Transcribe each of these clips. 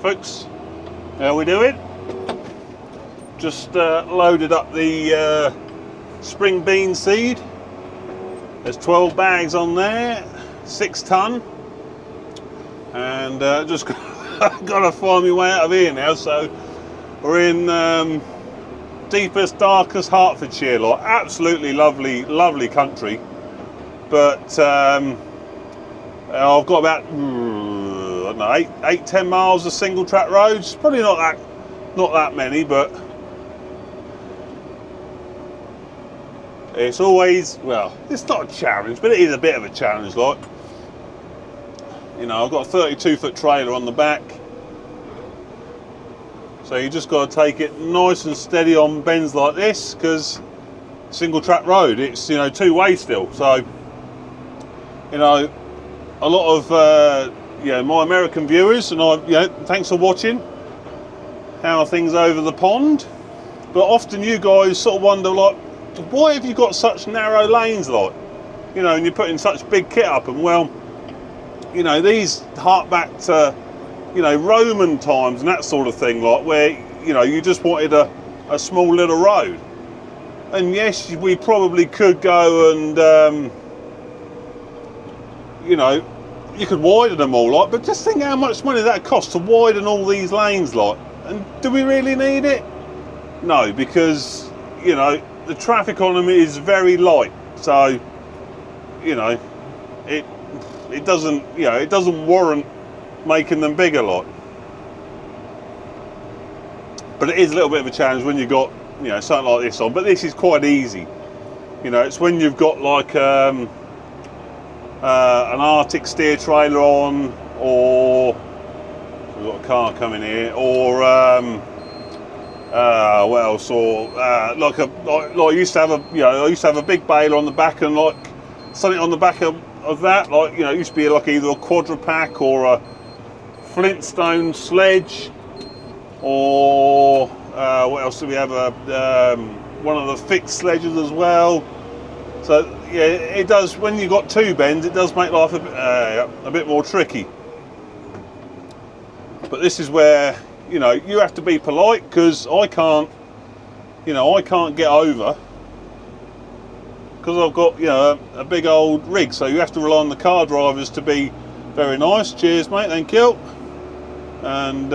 folks, how we doing? Just loaded up the spring bean seed. There's 12 bags on there, 6 ton, and just got to find my way out of here now. So we're in deepest, darkest Hertfordshire, like absolutely lovely country, but I've got about I don't know, 8-10 miles of single track roads. Probably not that many, but it's always, well, it's not a challenge, but it is a bit of a challenge. Like, you know, I've got a 32-foot trailer on the back, so you just got to take it nice and steady on bends like this, because single track road, it's, you know, two-way still. So, you know, a lot of you know, my American viewers, and thanks for watching. How are things over the pond? But often you guys sort of wonder, like, why have you got such narrow lanes, like, you know, and you're putting such big kit up? And well, you know, these hark back to, you know, Roman times and that sort of thing, like, where, you know, you just wanted a small little road. And yes, we probably could go and you know, you could widen them all, like, but just think how much money that costs to widen all these lanes, like. And do we really need it? No, because, you know, the traffic on them is very light, so, you know, it doesn't, you know, it doesn't warrant making them bigger, like. But it is a little bit of a challenge when you've got, you know, something like this on. But this is quite easy. You know, it's when you've got like an Arctic steer trailer on, or we've got a car coming here, or what else? Or like I used to have a, you know, I used to have a big baler on the back, and like something on the back of that, like, you know, it used to be like either a quadra-pack or a Flintstone sledge, or what else do we have? One of the fixed sledges as well. So yeah, it does, when you've got two bends, it does make life a bit more tricky. But this is where, you know, you have to be polite, because I can't, you know, I can't get over, because I've got, you know, a big old rig. So you have to rely on the car drivers to be very nice. Cheers, mate, thank you. And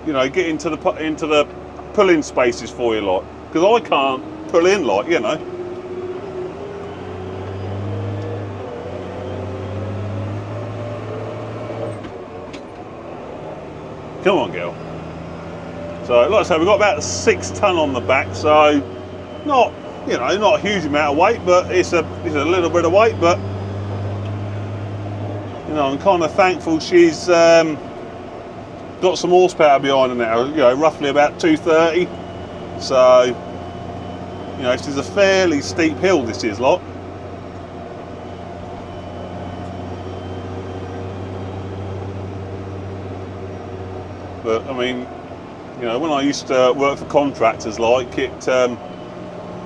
you know, get into the pull-in spaces for you, like, because I can't pull in, like, you know. Come on, girl. So, like I say, we've got about 6 ton on the back, so not, you know, not a huge amount of weight, but it's a little bit of weight. But, you know, I'm kind of thankful she's got some horsepower behind her now. You know, roughly about 230. So, you know, this is a fairly steep hill, this is, lot. But I mean, you know, when I used to work for contractors, like it,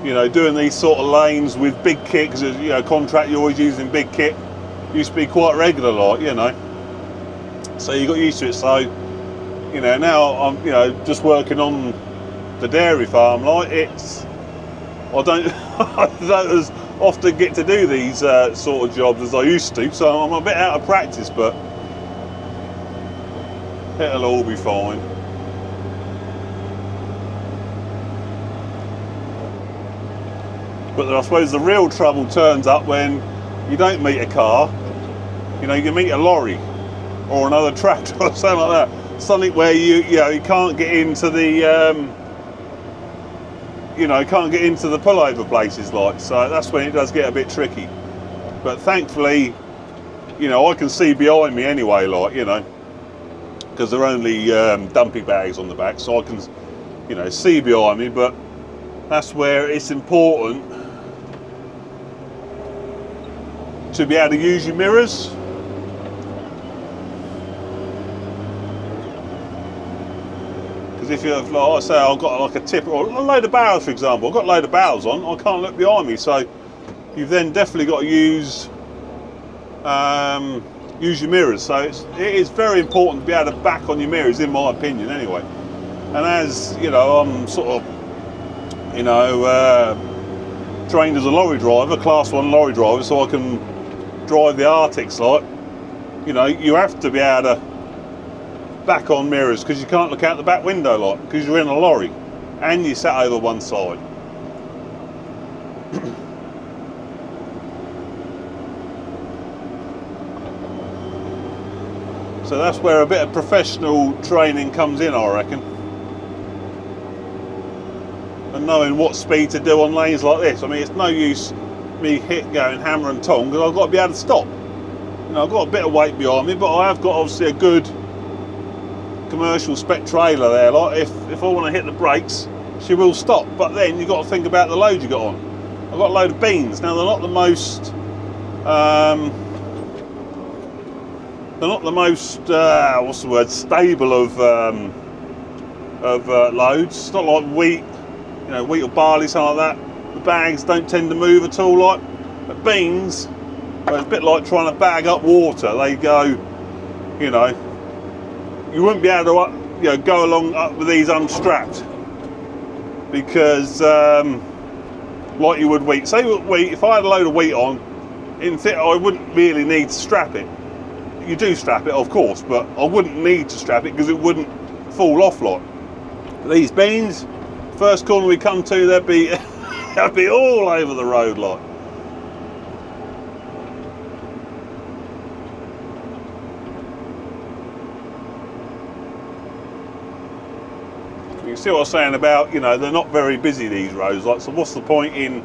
you know, doing these sort of lanes with big kit, because, you know, contract, you're always using big kit, used to be quite regular, like, you know. So you got used to it. So, you know, now I'm, you know, just working on the dairy farm, like, it's, I don't as often get to do these sort of jobs as I used to, so I'm a bit out of practice, but it'll all be fine. But I suppose the real trouble turns up when you don't meet a car. You know, you meet a lorry or another tractor or something like that. Something where you know, you can't get into the you know, can't get into the pullover places, like. So that's when it does get a bit tricky. But thankfully, you know, I can see behind me anyway, like, you know, because they're only dumpy bags on the back, so I can, you know, see behind me. But that's where it's important to be able to use your mirrors. Because if you have, like I say, I've got like a tipper or a load of barrels, for example, I've got a load of barrels on, I can't look behind me, so you've then definitely got to use use your mirrors. So it is very important to be able to back on your mirrors, in my opinion anyway. And as you know, I'm sort of, you know, trained as a lorry driver, class 1 lorry driver, so I can drive the Arctics. Like, you know, you have to be able to back on mirrors because you can't look out the back window, like, because you're in a lorry and you sat over one side. So that's where a bit of professional training comes in, I reckon. And knowing what speed to do on lanes like this. I mean, it's no use me going hammer and tong because I've got to be able to stop. You know, I've got a bit of weight behind me, but I have got obviously a good commercial spec trailer there. Like, if I want to hit the brakes, she will stop. But then you've got to think about the load you got on. I've got a load of beans. Now, they're not the most what's the word, stable of loads. It's not like wheat, you know, wheat or barley, something like that. The bags don't tend to move at all. Like, but beans, well, it's a bit like trying to bag up water. They go, you know, you wouldn't be able to, you know, go along up with these unstrapped because, like you would wheat. Say wheat, if I had a load of wheat on, in theory, I wouldn't really need to strap it. You do strap it, of course, but I wouldn't need to strap it because it wouldn't fall off like. These beans, first corner we come to, they'd be they'd be all over the road like. You can see what I was saying about, you know, they're not very busy, these roads. Like, so what's the point in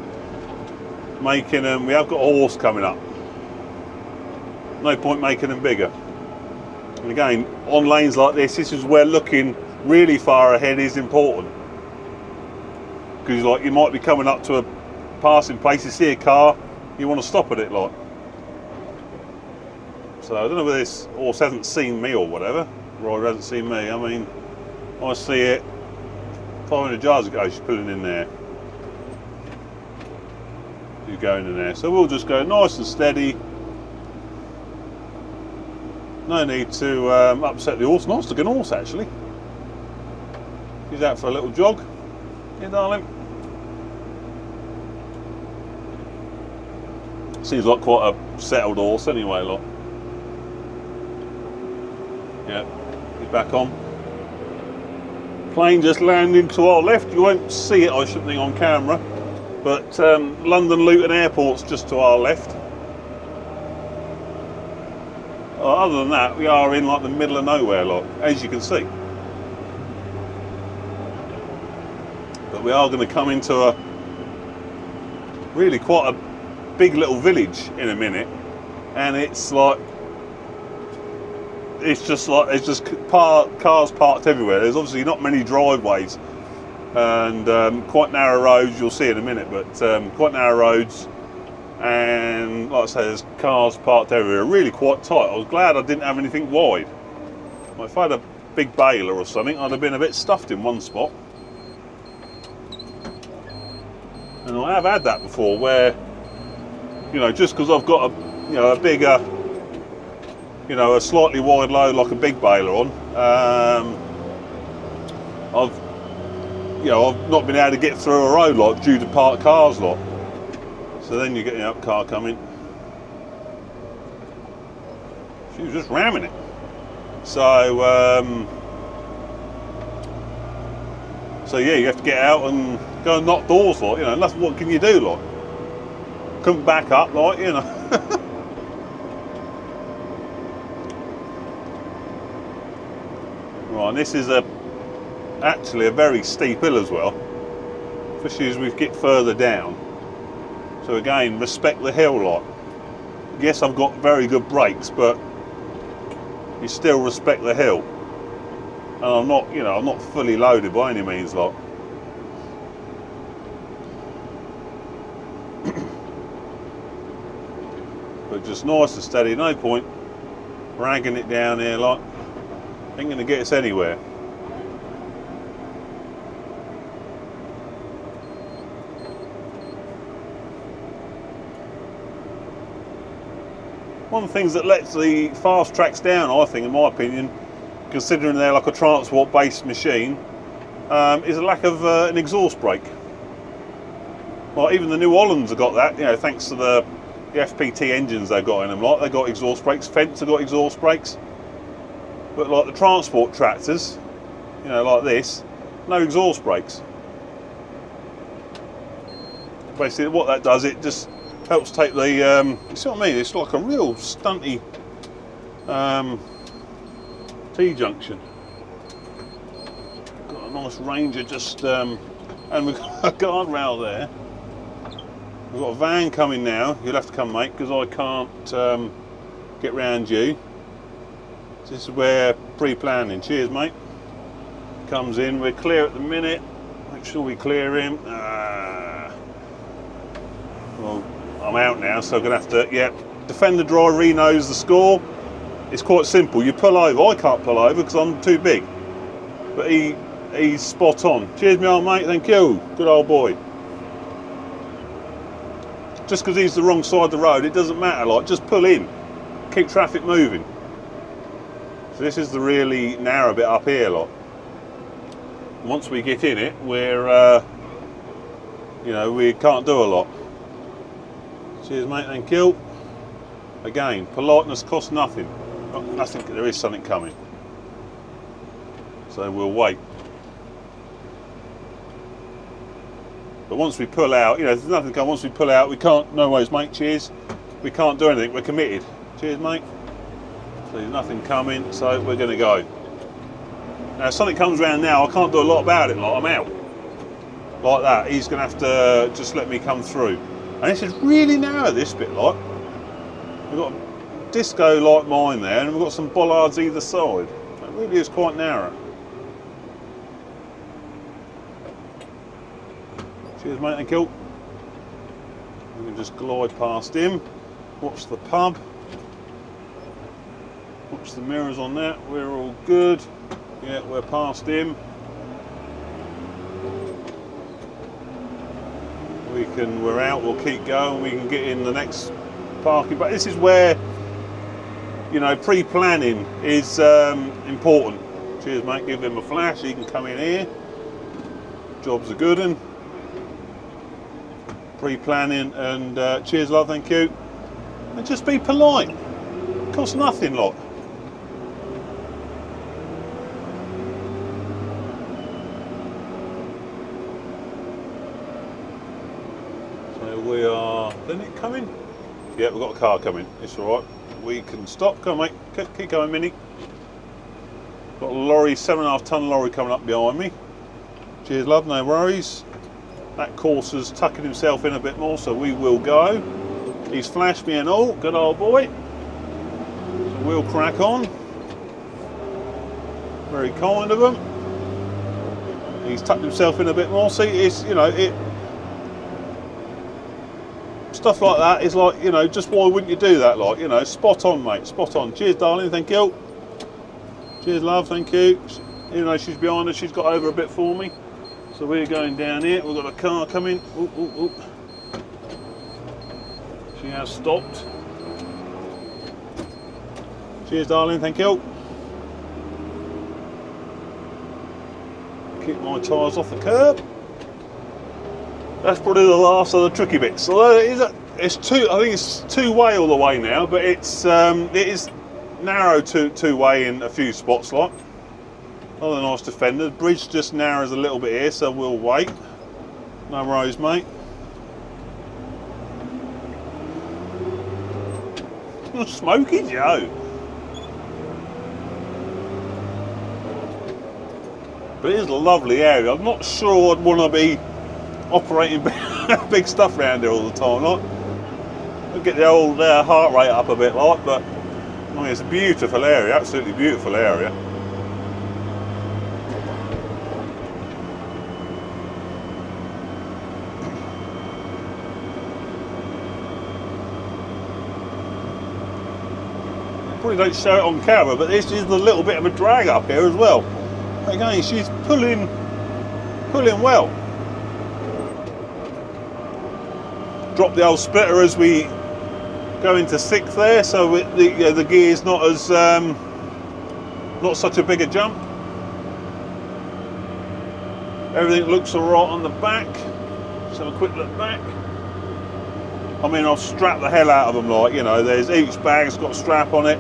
making them? We have got a horse coming up. No point making them bigger. And again, on lanes like this is where looking really far ahead is important. Because like, you might be coming up to a passing place, you see a car, you want to stop at it like. So I don't know whether this horse hasn't seen me or whatever. Rider hasn't seen me. I mean, I see it 500 yards ago, she's pulling in there. She's going in there. So we'll just go nice and steady. No need to upset the horse. Nice looking horse actually. He's out for a little jog. Yeah, darling. Seems like quite a settled horse anyway, look. Yeah, he's back on. Plane just landed to our left. You won't see it, I shouldn't think, on camera. But London Luton Airport's just to our left. Other than that, we are in like the middle of nowhere, like, as you can see. But we are going to come into a really quite a big little village in a minute, and it's like, it's just cars parked everywhere. There's obviously not many driveways, and quite narrow roads. You'll see in a minute, but quite narrow roads. And like I say, there's cars parked everywhere, really quite tight. I was glad I didn't have anything wide. Well, if I had a big baler or something, I'd have been a bit stuffed in one spot. And I have had that before, where, you know, just because I've got a, you know, a bigger, you know, a slightly wide load like a big baler on, I've not been able to get through a road like due to parked cars lot. So then you're getting up, car coming. She was just ramming it. So, so yeah, you have to get out and go and knock doors, like, you know. And that's, what can you do, like? Couldn't back up, like, you know. Right, and this is actually a very steep hill as well, especially as we get further down. So again, respect the hill lot. Yes, I've got very good brakes, but you still respect the hill. And I'm not, you know, I'm not fully loaded by any means, lot. But just nice and steady, no point ragging it down here, like. Ain't gonna get us anywhere. One of the things that lets the Fastracs down, I think, in my opinion, considering they're like a transport-based machine, is a lack of an exhaust brake. Well, even the New Hollands have got that, you know, thanks to the FPT engines they've got in them. Like, they've got exhaust brakes. Fence have got exhaust brakes. But like the transport tractors, you know, like this, no exhaust brakes. Basically, what that does, it just helps take the, you see what I mean? It's like a real stunty T-junction. Got a nice Ranger just, and we've got a guardrail there. We've got a van coming now. You'll have to come, mate, because I can't get round you. This is where pre-planning. Cheers, mate. Comes in. We're clear at the minute. Make sure we clear him. Well, I'm out now, so I'm gonna have to. Yeah, defender driver, he knows the score. It's quite simple. You pull over. I can't pull over because I'm too big, but he's spot on. Cheers, me old mate. Thank you. Good old boy. Just because he's the wrong side of the road, it doesn't matter. Like, just pull in. Keep traffic moving. So this is the really narrow bit up here, lot. Once we get in it, we're, you know, we can't do a lot. Cheers, mate. Thank you. Again, politeness costs nothing. Nothing. There is something coming. So we'll wait. But once we pull out, you know, there's nothing coming. Once we pull out, we can't. No worries, mate. Cheers. We can't do anything. We're committed. Cheers, mate. So there's nothing coming, so we're going to go. Now, if something comes around now, I can't do a lot about it. Like, I'm out. Like that. He's going to have to just let me come through. And this is really narrow, this bit, like. We've got a disco like mine there, and we've got some bollards either side. It really is quite narrow. Cheers, mate. Thank you. We can just glide past him. Watch the pub. Watch the mirrors on that. We're all good. Yeah, we're past him. We're out. We'll keep going. We can get in the next parking. But this is where, you know, pre-planning is important. Cheers, mate. Give him a flash. He can come in here. Job's a good one. Pre-planning and cheers, love. Thank you. And just be polite. It costs nothing, lot. We are, isn't it coming? Yeah, we've got a car coming. It's all right. We can stop. Come on, mate. Keep going, Minnie. Got a lorry, 7.5 ton lorry coming up behind me. Cheers, love. No worries. That courser's tucking himself in a bit more, so we will go. He's flashed me and all. Good old boy. So we'll crack on. Very kind of him. He's tucked himself in a bit more. See, it's, you know, it. Stuff like that is like, you know, just why wouldn't you do that? Like, you know, spot on, mate, spot on. Cheers, darling, thank you. Cheers, love, thank you. Even though she's behind us, she's got over a bit for me. So we're going down here. We've got a car coming. Ooh, ooh, ooh. She has stopped. Cheers, darling, thank you. Keep my tyres off the curb. That's probably the last of the tricky bits. Although it's two, I think it's two-way all the way now, but it is narrow two-way in a few spots, like. Another nice defender. The bridge just narrows a little bit here, so we'll wait. No worries, mate. Smoky Joe. But it is a lovely area. I'm not sure I'd want to be operating big stuff around here all the time, like. I'll get the old heart rate up a bit, like, but I mean, it's a beautiful area, absolutely beautiful area. Probably don't show it on camera, but this is a little bit of a drag up here as well. Again, she's pulling well. Drop the old splitter as we going to 6th there, so the gear's not as not such a big a jump. Everything looks alright on the back. Just have a quick look back. I mean, I've strapped the hell out of them, like, you know, there's each bag's got a strap on it.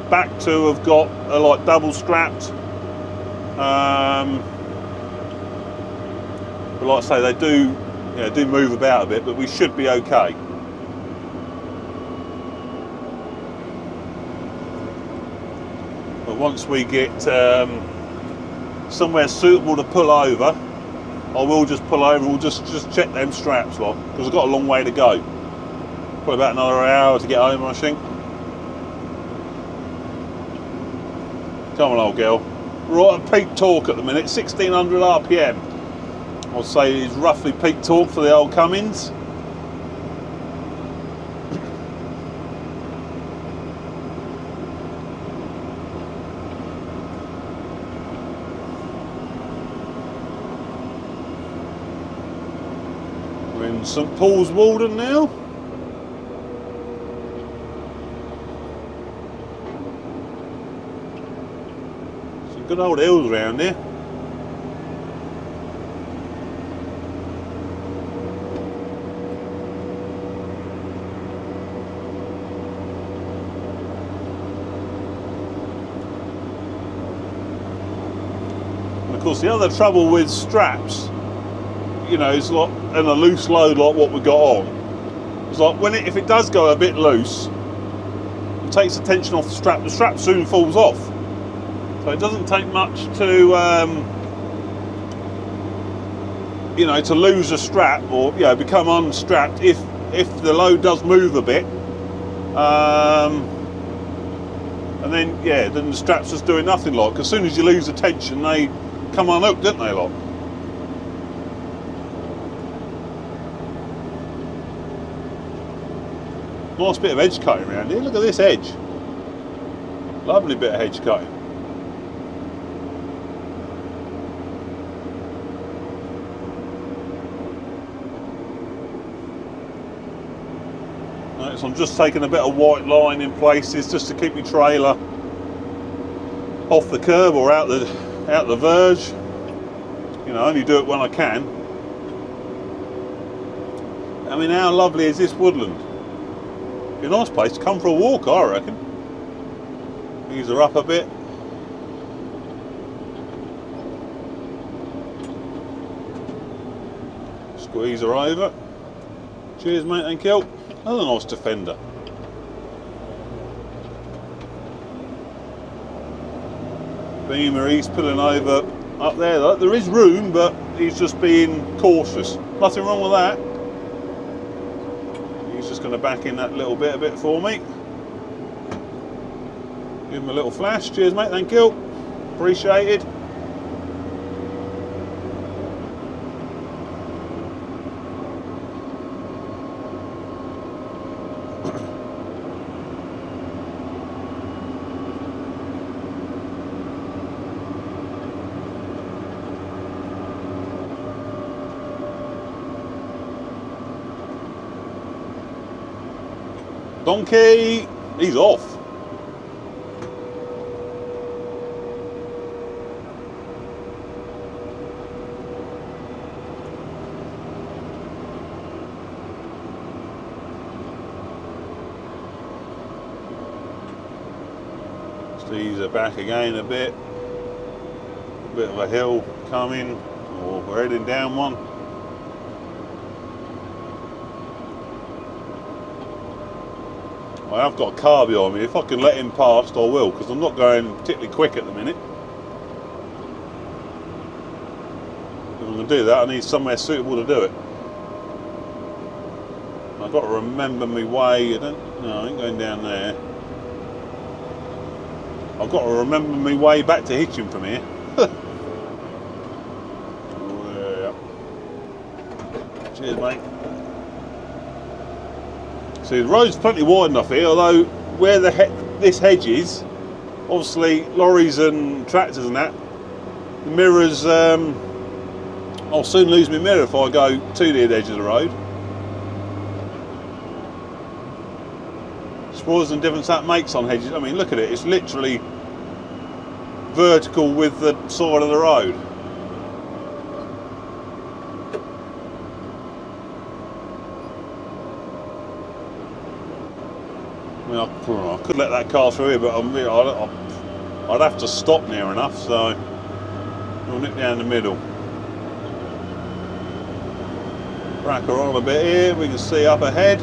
Back two have got like double strapped. But like I say, they do move about a bit, but we should be okay. But once we get somewhere suitable to pull over, I will just pull over. We'll just check them straps, like, because I've got a long way to go. Probably about another hour to get home, I think. Come on, old girl. We're at peak torque at the minute, 1600 RPM. I'll say is roughly peak torque for the old Cummins. We're in St Paul's Walden now. Some good old hills around here. Of course, the other trouble with straps, you know, is like, and a loose load like what we got on, it's like if it does go a bit loose, it takes the tension off the strap soon falls off. So it doesn't take much to, you know, to lose a strap or, you know, become unstrapped if the load does move a bit. And then, yeah, then the straps just doing nothing, like, as soon as you lose the tension, they come unhooked, don't they, lot? Nice bit of edge cutting around here. Look at this edge. Lovely bit of edge cutting. Right, so I'm just taking a bit of white line in places just to keep my trailer off the curb or out the verge. You know, I only do it when I can. I mean, how lovely is this woodland? Be a nice place to come for a walk, I reckon. Ease her up a bit. Squeeze her over. Cheers, mate, thank you. Another nice Defender. Beamer, he's pulling over up there. There is room, but he's just being cautious. Nothing wrong with that. He's just going to back in that little bit a bit for me. Give him a little flash. Cheers, mate, thank you. Appreciated. Donkey, he's off. Just ease her back again a bit. A bit of a hill coming, or we're heading down one. I have got a car behind me. If I can let him past, I will, because I'm not going particularly quick at the minute. If I'm going to do that, I need somewhere suitable to do it. I've got to remember my way. No, I ain't going down there. I've got to remember my way back to Hitchin from here. Yeah. Cheers, mate. See, the road's plenty wide enough here, although where this hedge is, obviously lorries and tractors and that, the mirrors, I'll soon lose my mirror if I go too near the edge of the road. Surprising difference that makes on hedges. I mean, look at it, it's literally vertical with the side of the road. I mean, I could let that car through here, but I'd have to stop near enough, so we'll nip down the middle. Crack her on a bit here, we can see up ahead.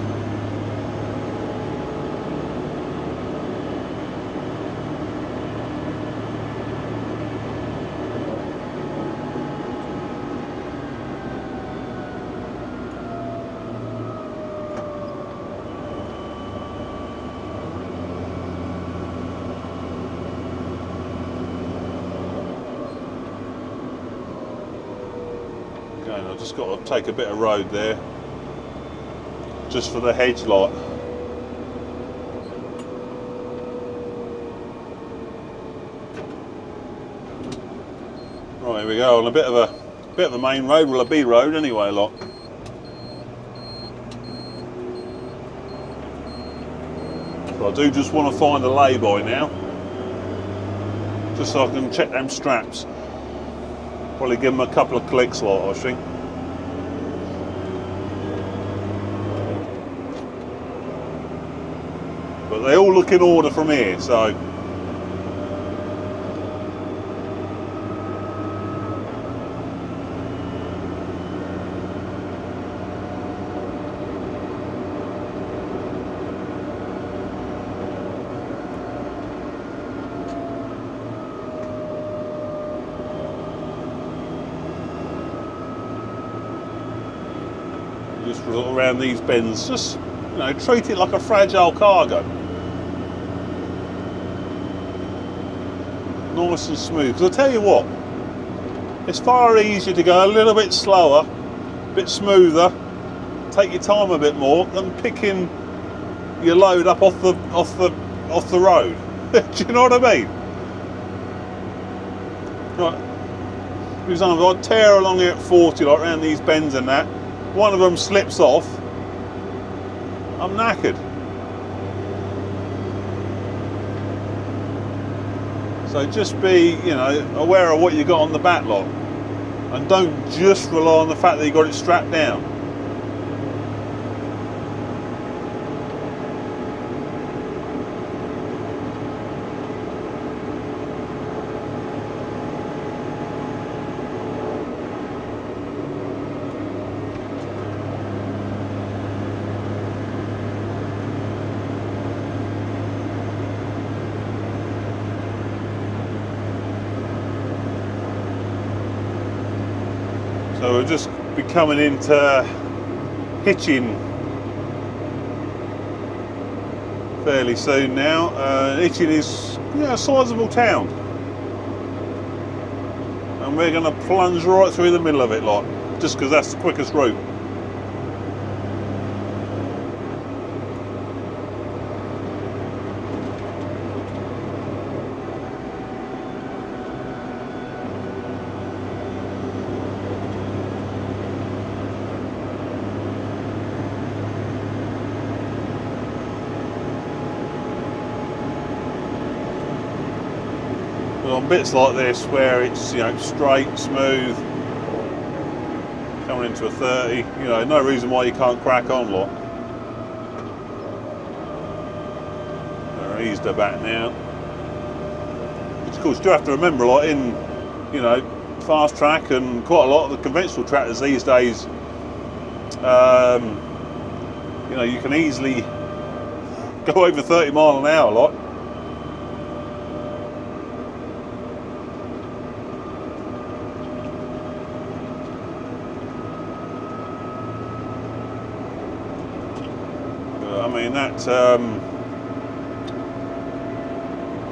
I've just got to take a bit of road there, just for the hedge light. Right, here we go on a bit of a main road, well a B road anyway, lot. So I do just want to find a lay-by now, just so I can check them straps. Probably give them a couple of clicks, lot, I think. But they all look in order from here, so. Just around these bends, just, you know, treat it like a fragile cargo. Nice and smooth, because I tell you what, it's far easier to go a little bit slower, a bit smoother, take your time a bit more than picking your load up off the road. Do you know what I mean? Right. For example, I tear along here at 40, like around these bends and that. One of them slips off, I'm knackered. So just be, you know, aware of what you got on the back lot, and don't just rely on the fact that you got it strapped down. So we'll just be coming into Hitchin fairly soon now. Hitchin is, you know, a sizable town, and we're going to plunge right through the middle of it, like, just because that's the quickest route. On bits like this where it's, you know, straight, smooth, coming into a 30, you know, no reason why you can't crack on, lot. They're eased her back now. Which of course you do have to remember, like in, you know, Fastrac and quite a lot of the conventional tractors these days, you know, you can easily go over 30 mile an hour, like. I mean that,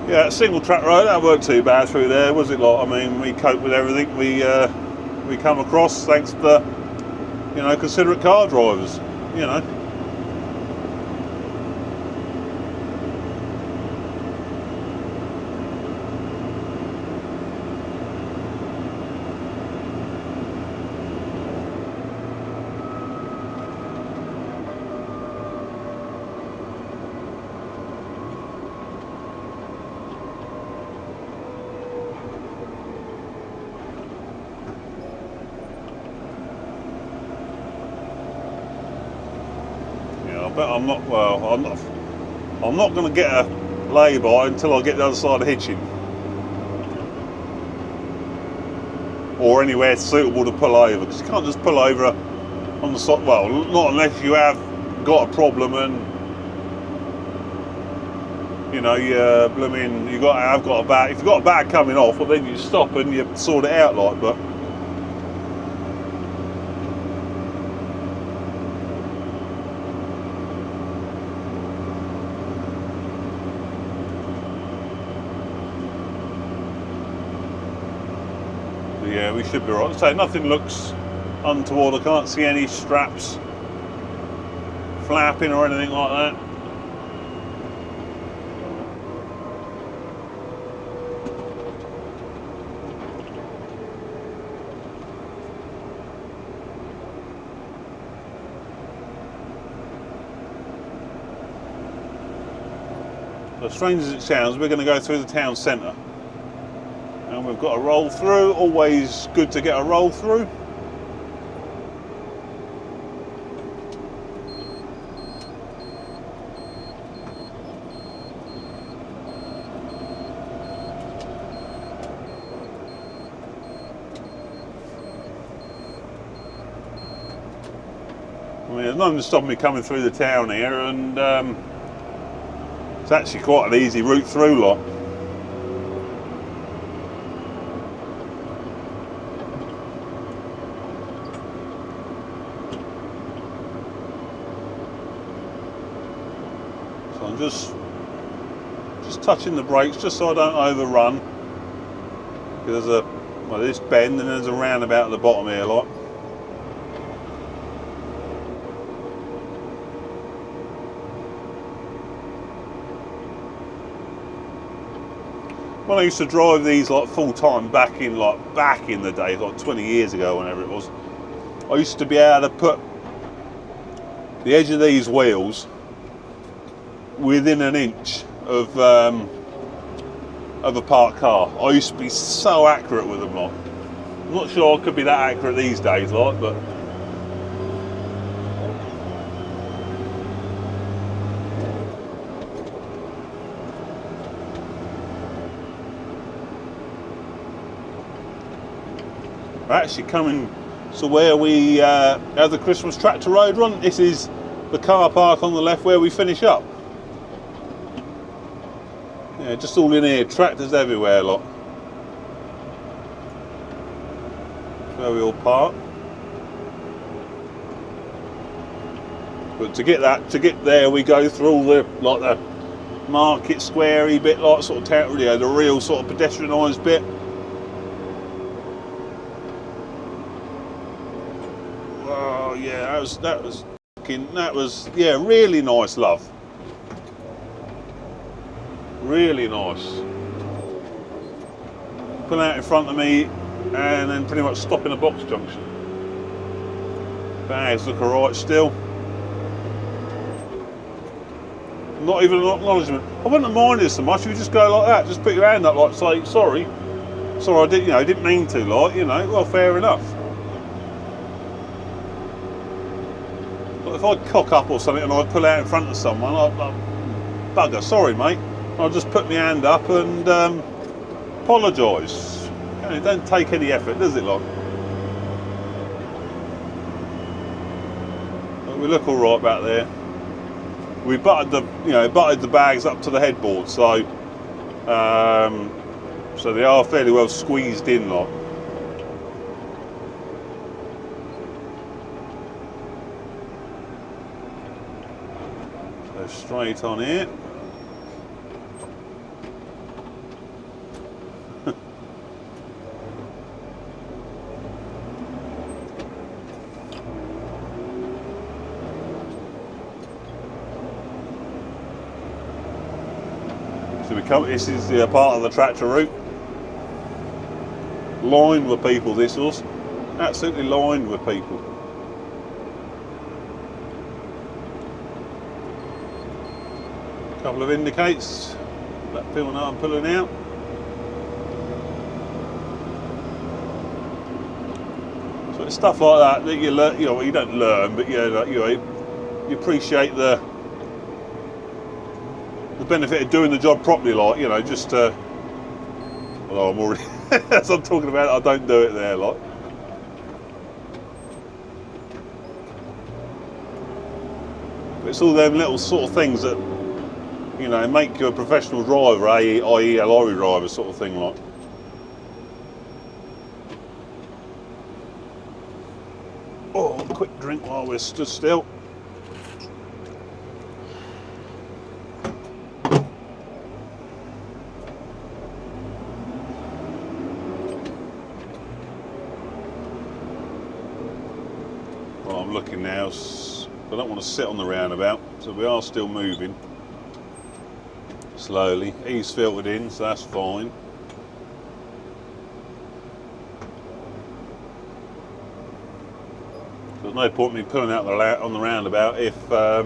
yeah, that single track road, that weren't too bad through there, was it, lot? I mean, we cope with everything we come across, thanks to, you know, considerate car drivers, you know. But I'm not. Well, I'm not going to get a lay-by until I get the other side of Hitchin, or anywhere suitable to pull over, because you can't just pull over on the side. Well, not unless you have got a problem and you know you blooming you have got a bag. If you've got a bag coming off, well then you stop and you sort it out like. But yeah, we should be right. So nothing looks untoward. I can't see any straps flapping or anything like that. So strange as it sounds, we're going to go through the town centre. And we've got a roll through, always good to get a roll through. I mean, there's nothing stopping me coming through the town here, and it's actually quite an easy route through lot. So I'm just touching the brakes just so I don't overrun. Because there's this bend and there's a roundabout at the bottom here, like. When I used to drive these like full time back in the day, like 20 years ago, whenever it was, I used to be able to put the edge of these wheels within an inch of a parked car. I used to be so accurate with them, like. I'm not sure I could be that accurate these days, like, but. We're actually coming to where we have the Christmas tractor road run. This is the car park on the left where we finish up. Yeah, just all in here, tractors everywhere, lot. Where we all park. But to get there, we go through all the the market squarey bit, like sort of town, the real sort of pedestrianised bit. Yeah, that was yeah, really nice, love. Really nice. Pull out in front of me and then pretty much stop in a box junction. Bags look alright still. Not even an acknowledgement. I wouldn't have minded so much if you just go like that, just put your hand up like say, sorry, I didn't mean to, like, well, fair enough. If I'd cock up or something and I'd pull out in front of someone, I'd bugger, sorry mate, I'll just put my hand up and apologise. It don't take any effort, does it, like? But we look all right back there. We butted the bags up to the headboard, so they are fairly well squeezed in, like. Straight on here. This is the part of the tractor route. Lined with people, this was. Absolutely lined with people. Couple of indicates, let people know I'm pulling out. So it's stuff like that you learn, you don't learn, but you appreciate the the benefit of doing the job properly, like, you know, just well, I'm already as I'm talking about it, I don't do it there, like. But it's all them little sort of things that, you know, make you a professional driver, i.e. a lorry driver sort of thing, like. Oh, a quick drink while we're stood still. Well, I'm looking now, I don't want to sit on the roundabout, so we are still moving slowly. He's filtered in, so that's fine. There's no point in me pulling out on the roundabout if I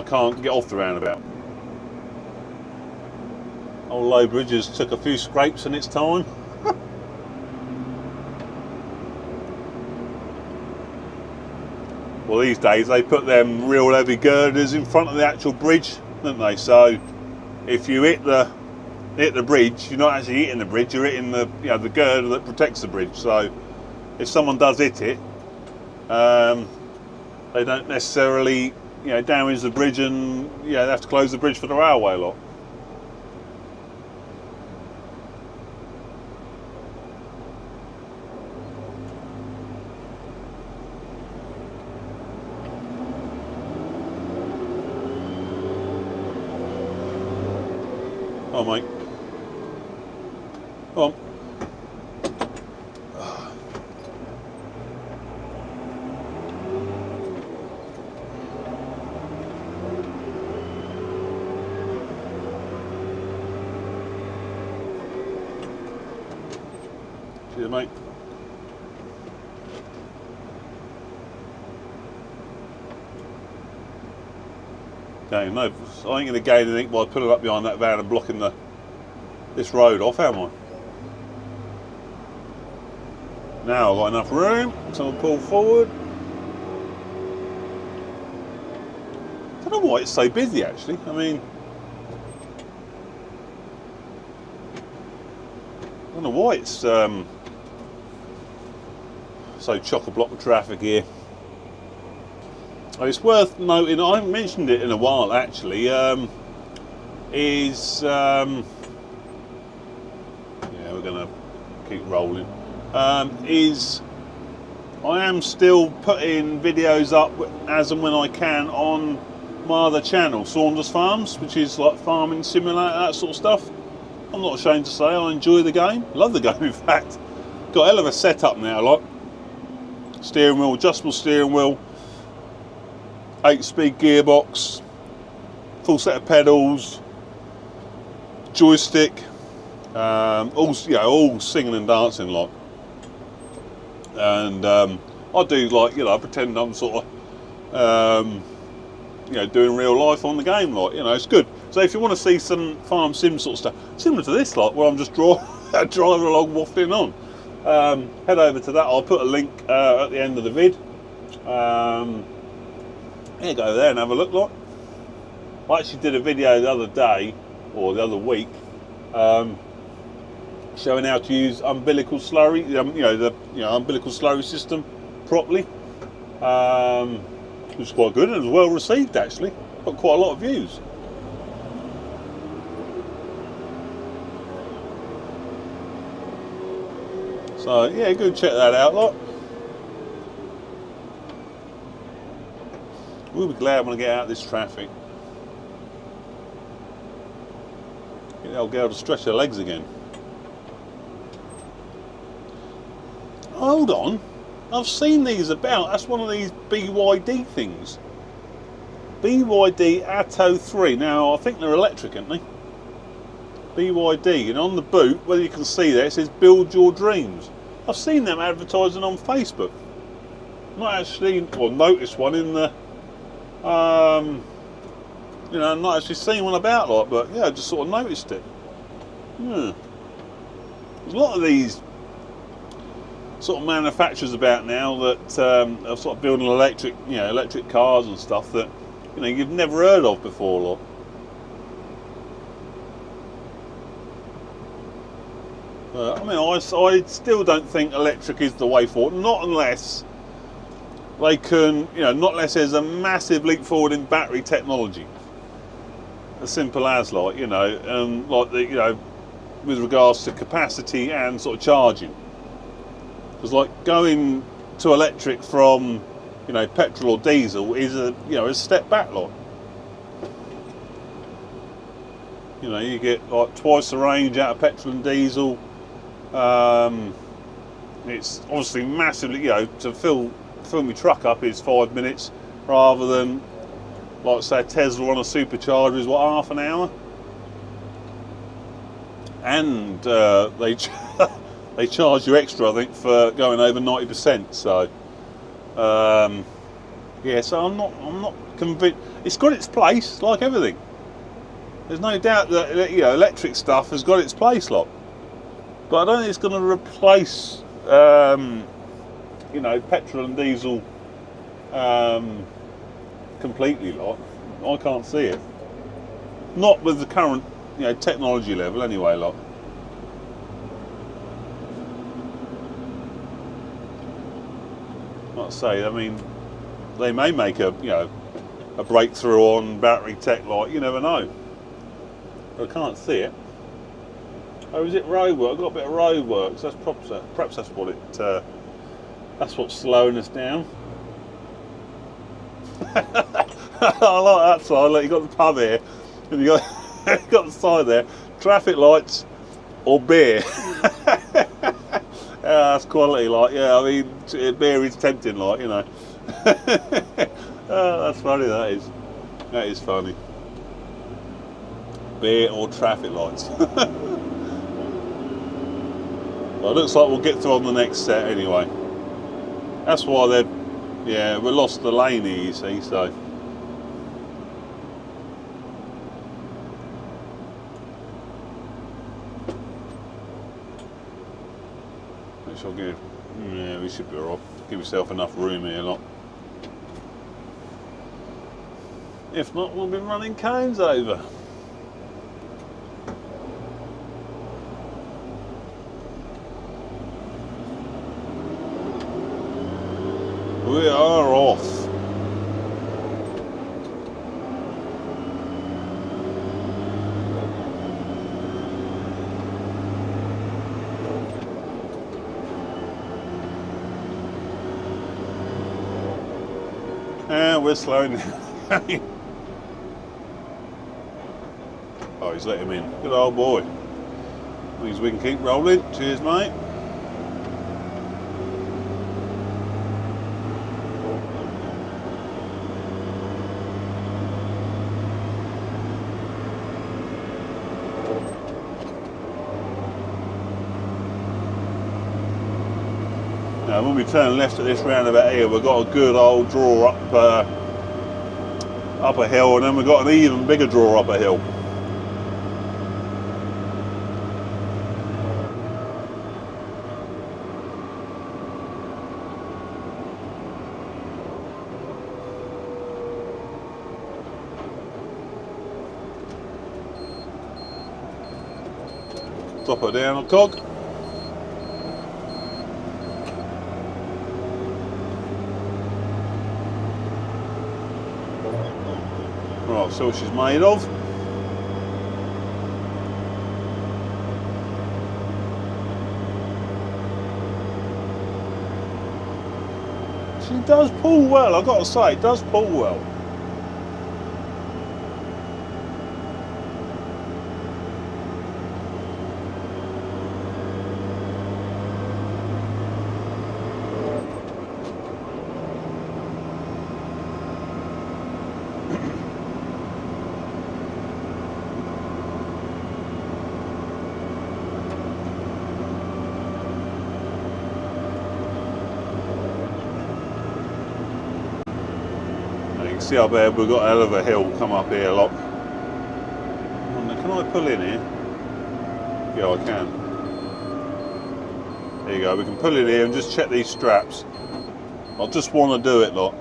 can't get off the roundabout. Old low bridges took a few scrapes in its time. Well, these days they put them real heavy girders in front of the actual bridge, don't they? So if you hit the bridge, you're not actually hitting the bridge, you're hitting the, you know, the girder that protects the bridge. So if someone does hit it, they don't necessarily, you know, damage the bridge, and, you know, they have to close the bridge for the railway lot. Oh, mate. Come on. Cheers, mate. Okay, no, I ain't going to gain anything by putting up behind that van and blocking this road off, am I? Now I've got enough room, so I'll pull forward. I don't know why it's so busy, actually. I mean, I don't know why it's so chock-a-block with traffic here. It's worth noting, I haven't mentioned it in a while actually, yeah, we're going to keep rolling, is I am still putting videos up as and when I can on my other channel, Saunders Farms, which is like farming simulator, that sort of stuff. I'm not ashamed to say I enjoy the game, love the game in fact. Got a hell of a setup now, like steering wheel, adjustable steering wheel, 8-speed gearbox, full set of pedals, joystick, all, you know, all singing and dancing like. And I do, like, you know, I pretend I'm sort of you know, doing real life on the game, like, you know, it's good. So if you want to see some farm sim sort of stuff similar to this, like, where I'm just driving along waffling on, head over to that. I'll put a link at the end of the vid. Yeah, go there and have a look. Like, I actually did a video the other day or the other week showing how to use umbilical slurry, umbilical slurry system properly, which was quite good and it was well received actually. Got quite a lot of views. So yeah, go check that out, lot. We'll be glad when I get out of this traffic. Get the old girl to stretch her legs again. Hold on, I've seen these about. That's one of these BYD things. BYD Atto 3. Now, I think they're electric, aren't they? BYD, and on the boot, whether you can see there, it says "Build Your Dreams." I've seen them advertising on Facebook. Not actually, well, noticed one in the, you know, not actually seen one about, like, but yeah, I just sort of noticed it. There's a lot of these sort of manufacturers about now that are sort of building electric, electric cars and stuff that you've never heard of before. I mean, I still don't think electric is the way forward. Not unless they can, not unless there's a massive leap forward in battery technology. As simple as with regards to capacity and sort of charging. Because going to electric from, petrol or diesel is a step back, you get twice the range out of petrol and diesel. It's obviously massively, to fill my truck up is 5 minutes rather than, like say, Tesla on a supercharger is half an hour. And they charge you extra, I think, for going over 90%. So, so I'm not convinced. It's got its place, like everything. There's no doubt that electric stuff has got its place, but I don't think it's going to replace petrol and diesel completely. I can't see it. Not with the current technology level, anyway. Like I say, I mean, they may make a breakthrough on battery tech. You never know. I can't see it. Oh, is it road work? I've got a bit of road work, so perhaps that's what that's what's slowing us down. I like that side. Look, you got the pub here, and you got the side there. Traffic lights or beer. That's quality. I mean, beer is tempting. Oh, that's funny. That is funny. Beer or traffic lights. Well, it looks like we'll get through on the next set anyway. That's why we lost the lane here, you see, so. Which I'll give, we should be alright. Give yourself enough room here, If not, we'll be running cones over. We are off. And we're slowing down. Oh, he's let him in. Good old boy. Means we can keep rolling. Cheers, mate. Now, when we turn left at this roundabout here, we've got a good old draw up a hill, and then we've got an even bigger draw up a hill. Drop her down a cog. Right, see what she's made of. She does pull well, I've got to say, it does pull well. See up there, we've got a hell of a hill come up here, look. Can I pull in here? Yeah, I can. There you go, we can pull it here and just check these straps. I just want to do it, look.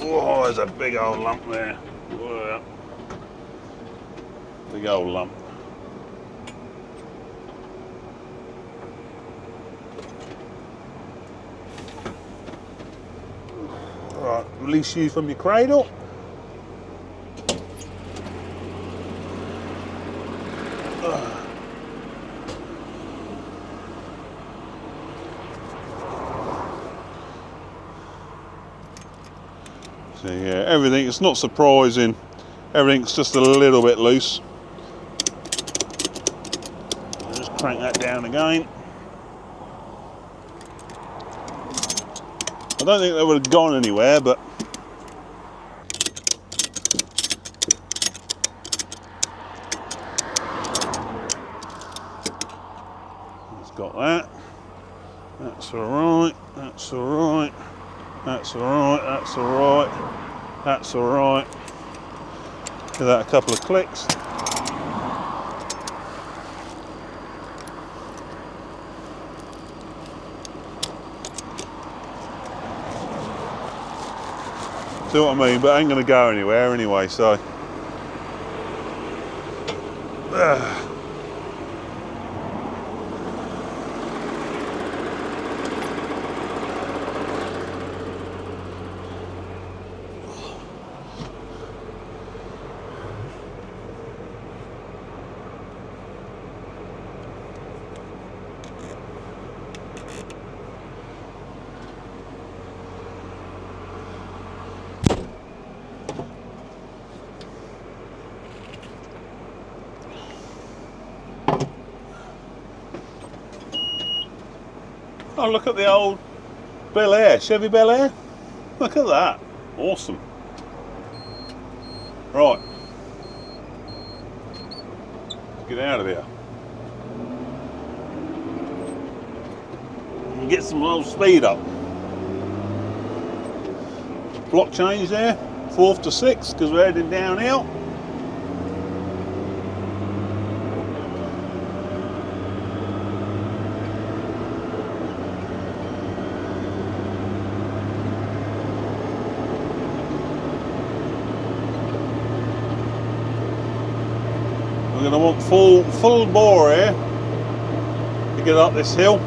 Oh, there's a big old lump there. Whoa. Big old lump. Right, release you from your cradle. So yeah, everything, it's not surprising, everything's just a little bit loose. I'll just crank that down again. I don't think they would have gone anywhere, but it's got that. That's alright, that's alright, that's alright, that's alright, that's alright. Give that a couple of clicks. See what I mean? But it ain't going to go anywhere anyway, so. Oh, look at the old Bel Air, Chevy Bel Air. Look at that. Awesome. Right. Let's get out of here. And get some little speed up. Block change there, 4th to 6th, because we're heading downhill. We're going to want full bore here to get up this hill.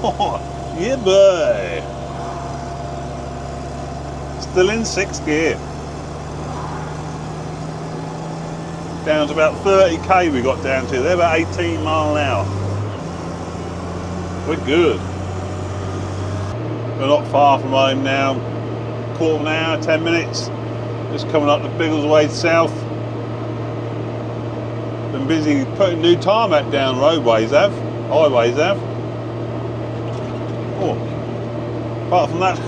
Oh, yeah, boy. Still in 6th gear. Down to about 30k we got down to. They're about 18 mile an hour. We're good. We're not far from home now. Quarter of an hour, 10 minutes. Just coming up the Biggleswade South. Been busy putting new tarmac down roadways, highways have. Oh, apart from that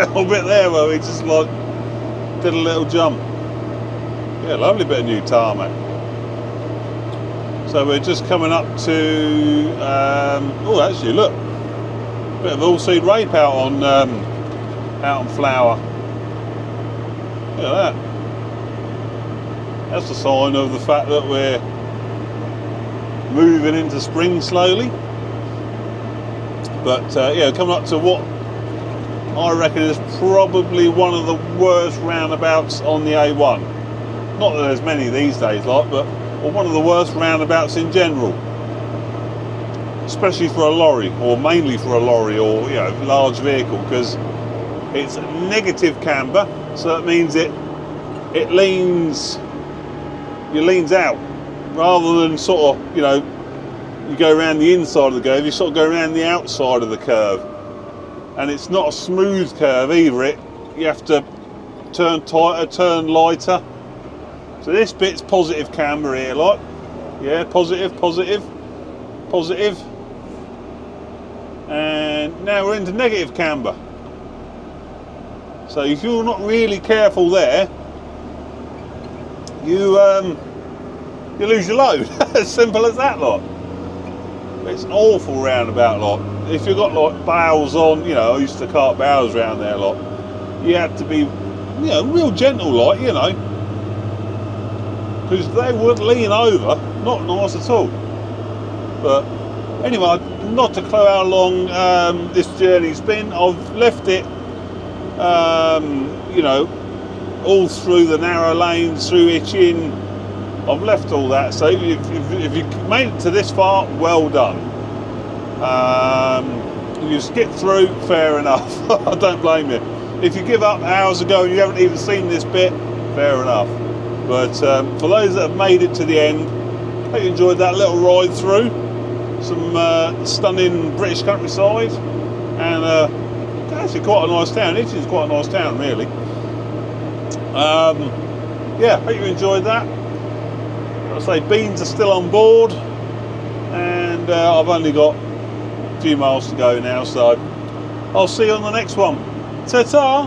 little bit there where we just like did a little jump. Yeah, lovely bit of new tarmac. So we're just coming up to, oh actually look, bit of all-seed rape out on Flower. Look at that. That's a sign of the fact that we're moving into spring slowly. But yeah, coming up to what I reckon is probably one of the worst roundabouts on the A1. Not that there's many these days, like, but one of the worst roundabouts in general. Especially for a lorry, or mainly for a lorry, or large vehicle, because it's negative camber, so that means it leans out rather than sort of you go around the inside of the curve, you sort of go around the outside of the curve, and it's not a smooth curve either. You have to turn tighter, turn lighter. So this bit's positive camber here, like, yeah, positive, positive, positive, and now we're into negative camber. So if you're not really careful there, you lose your load. As simple as that, lot. It's an awful roundabout, lot. If you've got like bales on, you know, I used to cart bales around there, lot. You had to be, you know, real gentle, like, you know, because they would lean over. Not nice at all. But anyway, not to clue how long this journey's been. I've left it, you know, all through the narrow lanes, through Hitchin. I've left all that. So if you made it to this far, well done. If you skip through, fair enough. I don't blame you. If you give up hours ago and you haven't even seen this bit, fair enough. But for those that have made it to the end, I hope you enjoyed that little ride through some stunning British countryside, and actually quite a nice town. Hitchin's quite a nice town, really. Yeah, hope you enjoyed that. I say beans are still on board, and I've only got a few miles to go now, so I'll see you on the next one. Ta-ta!